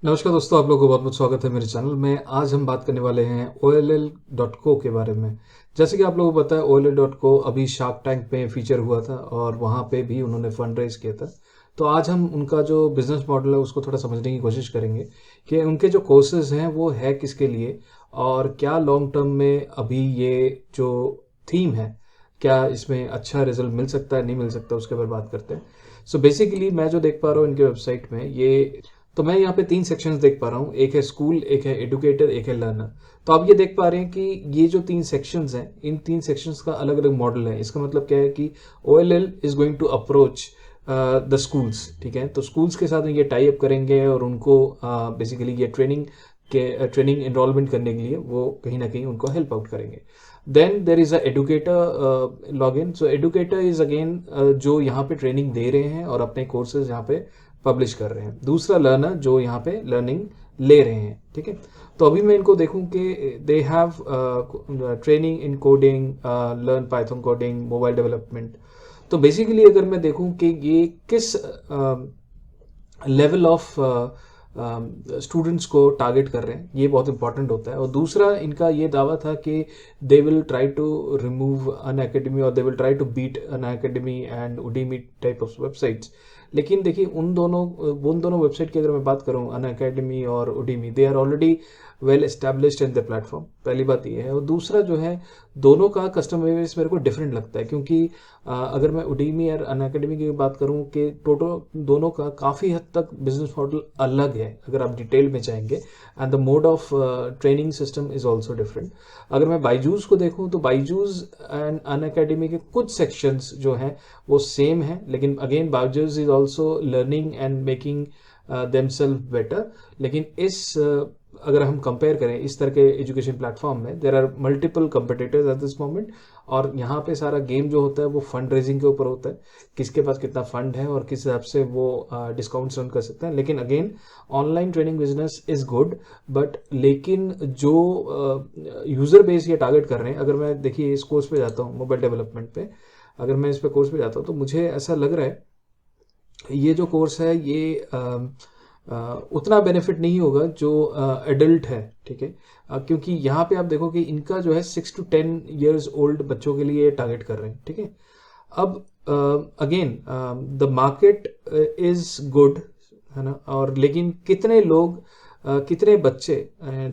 नमस्कार दोस्तों, आप लोगों को बहुत बहुत स्वागत है मेरे चैनल में। आज हम बात करने वाले हैं OLL.co के बारे में। जैसे कि आप लोगों को पता है, OLL.co अभी शार्क टैंक में फीचर हुआ था और वहाँ पे भी उन्होंने फंड रेज किया था। तो आज हम उनका जो बिजनेस मॉडल है उसको थोड़ा समझने की कोशिश करेंगे कि उनके जो कोर्सेज हैं वो है किसके लिए और क्या लॉन्ग टर्म में अभी ये जो थीम है, क्या इसमें अच्छा रिजल्ट मिल सकता है नहीं मिल सकता, उसके बारे में बात करते हैं। सो बेसिकली मैं जो देख पा रहा हूँ इनके वेबसाइट में, ये तो मैं यहाँ पे तीन सेक्शंस देख पा रहा हूँ। एक है स्कूल, एक है एडुकेटर, एक है लर्नर। तो आप ये देख पा रहे हैं कि ये जो तीन सेक्शंस हैं, इन तीन सेक्शंस का अलग अलग मॉडल है। इसका मतलब क्या है कि OLL is going to approach the schools. ठीक है, तो स्कूल्स के साथ ये टाई अप करेंगे और उनको बेसिकली ये ट्रेनिंग एनरोलमेंट करने के लिए वो कहीं ना कहीं उनको हेल्प आउट करेंगे। Then there is a educator log in. So educator is again जो यहाँ पे ट्रेनिंग दे रहे हैं और अपने कोर्सेज यहाँ पे पब्लिश कर रहे हैं। दूसरा लर्नर जो यहाँ पे लर्निंग ले रहे हैं। ठीक है, तो अभी मैं इनको देखूं कि they have training in coding, learn Python coding, mobile development. तो बेसिकली अगर मैं देखूं कि ये किस लेवल ऑफ स्टूडेंट्स को टारगेट कर रहे हैं, ये बहुत इंपॉर्टेंट होता है। और दूसरा इनका ये दावा था कि they will try to remove Unacademy और they will try to beat Unacademy and Udemy type of websites. लेकिन देखिए उन दोनों वेबसाइट की अगर मैं बात करूं, अन अकेडमी और Udemy, they are already well established in the platform. पहली बात ये है। और दूसरा जो है, दोनों का कस्टमर बेस मेरे को डिफरेंट लगता है, क्योंकि अगर मैं उडीमी और अन अकेडमी की बात करूं कि टोटल दोनों का काफ़ी हद तक बिजनेस मॉडल अलग है अगर आप डिटेल में जाएंगे, and the mode of training system is also different. अगर मैं बाईजूस को देखूं तो बाईजूस एंड अन अकेडमी के कुछ सेक्शंस जो हैं वो सेम है, लेकिन again Byju's is also learning and making themselves better. लेकिन अगर हम कंपेयर करें इस तरह के एजुकेशन प्लेटफॉर्म में, there are multiple competitors at this moment. और यहाँ पे सारा गेम जो होता है वो फंड रेजिंग के ऊपर होता है, किसके पास कितना फंड है और किस हिसाब से वो डिस्काउंट्स रन कर सकते हैं। लेकिन again online training business is good, but लेकिन जो यूजर बेस ये टारगेट कर रहे हैं, अगर मैं देखिए इस कोर्स पे जाता हूँ मोबाइल डेवलपमेंट पे, अगर मैं इस पे कोर्स पे जाता हूँ तो मुझे ऐसा लग रहा है ये जो कोर्स है ये उतना बेनिफिट नहीं होगा जो एडल्ट है। ठीक है, क्योंकि यहाँ पे आप देखो कि इनका जो है 6 to 10 years ओल्ड बच्चों के लिए टारगेट कर रहे हैं। ठीक है, अब again the market is good, है ना। और लेकिन कितने लोग कितने बच्चे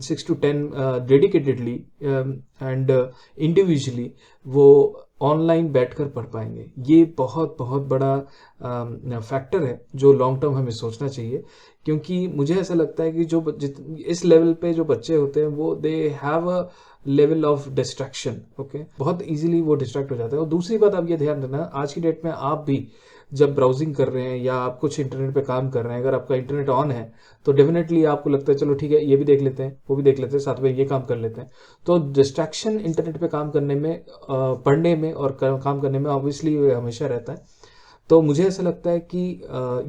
6 to 10 डेडिकेटेडली एंड इंडिविजुअली वो ऑनलाइन बैठकर पढ़ पाएंगे, ये बहुत बहुत बड़ा फैक्टर है जो लॉन्ग टर्म हमें सोचना चाहिए। क्योंकि मुझे ऐसा लगता है कि इस लेवल पे जो बच्चे होते हैं वो they have a level of distraction. Okay, बहुत इजीली वो डिस्ट्रैक्ट हो जाते हैं। और दूसरी बात आप ये ध्यान देना, आज की डेट में आप भी जब ब्राउजिंग कर रहे हैं या आप कुछ इंटरनेट पे काम कर रहे हैं, अगर आपका इंटरनेट ऑन है तो डेफिनेटली आपको लगता है चलो ठीक है ये भी देख लेते हैं वो भी देख लेते हैं, साथ में ये काम कर लेते हैं। तो डिस्ट्रैक्शन इंटरनेट पे काम करने में, पढ़ने में और काम करने में ऑब्वियसली हमेशा रहता है। तो मुझे ऐसा लगता है कि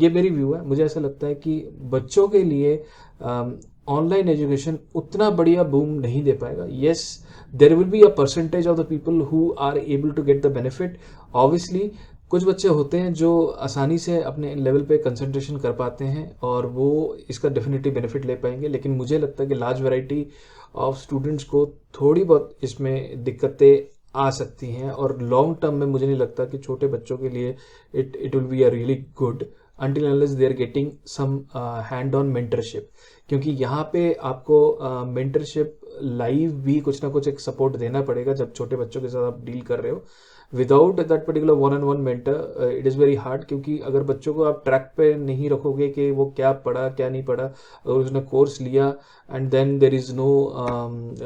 ये मेरी व्यू है, मुझे ऐसा लगता है कि बच्चों के लिए ऑनलाइन एजुकेशन उतना बढ़िया बूम नहीं दे पाएगा। Yes, there will be a percentage of the people who are able to get the benefit. Obviously कुछ बच्चे होते हैं जो आसानी से अपने लेवल पे कंसंट्रेशन कर पाते हैं और वो इसका डेफिनेटली बेनिफिट ले पाएंगे। लेकिन मुझे लगता है कि लार्ज वैरायटी ऑफ स्टूडेंट्स को थोड़ी बहुत इसमें दिक्कतें आ सकती हैं, और लॉन्ग टर्म में मुझे नहीं लगता कि छोटे बच्चों के लिए it will be a really good until unless they are getting some hand on mentorship। क्योंकि यहाँ पे आपको मेंटरशिप लाइव भी कुछ ना कुछ एक सपोर्ट देना पड़ेगा जब छोटे बच्चों के साथ आप डील कर रहे हो। Without that particular one on one mentor it is very hard, क्योंकि अगर बच्चों को आप ट्रैक पे नहीं रखोगे कि वो क्या पढ़ा क्या नहीं पढ़ा, अगर उसने कोर्स लिया and then there is no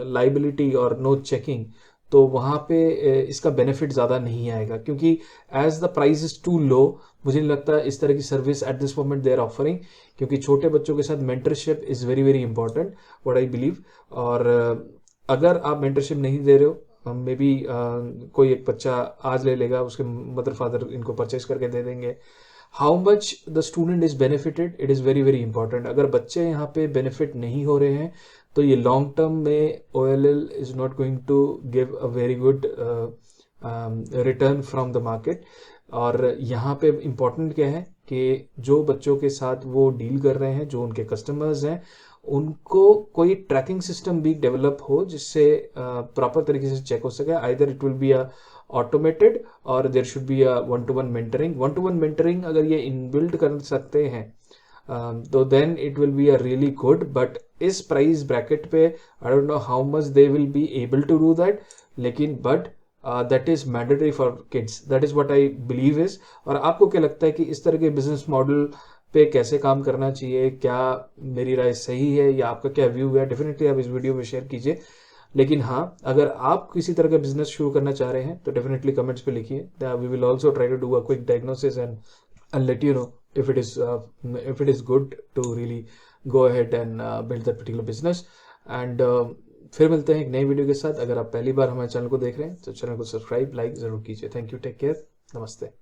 liability और नो चेकिंग, तो वहाँ पे इसका बेनिफिट ज़्यादा नहीं आएगा। क्योंकि as the price is too low, मुझे नहीं लगता इस तरह की service at this moment they are offering. क्योंकि छोटे बच्चों के साथ mentorship is very very important, what I believe. और अगर आप मेंटरशिप नहीं दे रहे हो, मे बी कोई एक बच्चा आज ले लेगा, उसके मदर फादर इनको परचेज करके दे देंगे। How much the student is benefited, it is very very important. अगर बच्चे यहाँ पे बेनिफिट नहीं हो रहे हैं तो ये लॉन्ग टर्म में OLL is not going to give a very good return from the market. और यहाँ पे इम्पॉर्टेंट क्या है कि जो बच्चों के साथ वो डील कर रहे हैं, जो उनके कस्टमर्स हैं, उनको कोई ट्रैकिंग सिस्टम भी डेवलप हो जिससे प्रॉपर तरीके से चेक हो सके। Either it will be a automated or there should be a one to one mentoring अगर ये इनबिल्ड कर सकते हैं तो then it will be a really good. But इस प्राइस ब्रैकेट पे I don't know how much they will be able to do that, लेकिन but that is mandatory for kids, that is what I believe is. और आपको क्या लगता है कि इस तरह के बिजनेस मॉडल पे कैसे काम करना चाहिए? क्या मेरी राय सही है या आपका क्या व्यू है? डेफिनेटली आप इस वीडियो में शेयर कीजिए। लेकिन हाँ, अगर आप किसी तरह का बिजनेस शुरू करना चाह रहे हैं तो डेफिनेटली कमेंट्स पे लिखिए। We will also try to do a quick diagnosis and let you know if it is good to really go ahead and build that particular business and फिर मिलते हैं एक नई वीडियो के साथ। अगर आप पहली बार हमारे चैनल को देख रहे हैं तो चैनल को सब्सक्राइब लाइक जरूर कीजिए। थैंक यू, टेक केयर, नमस्ते।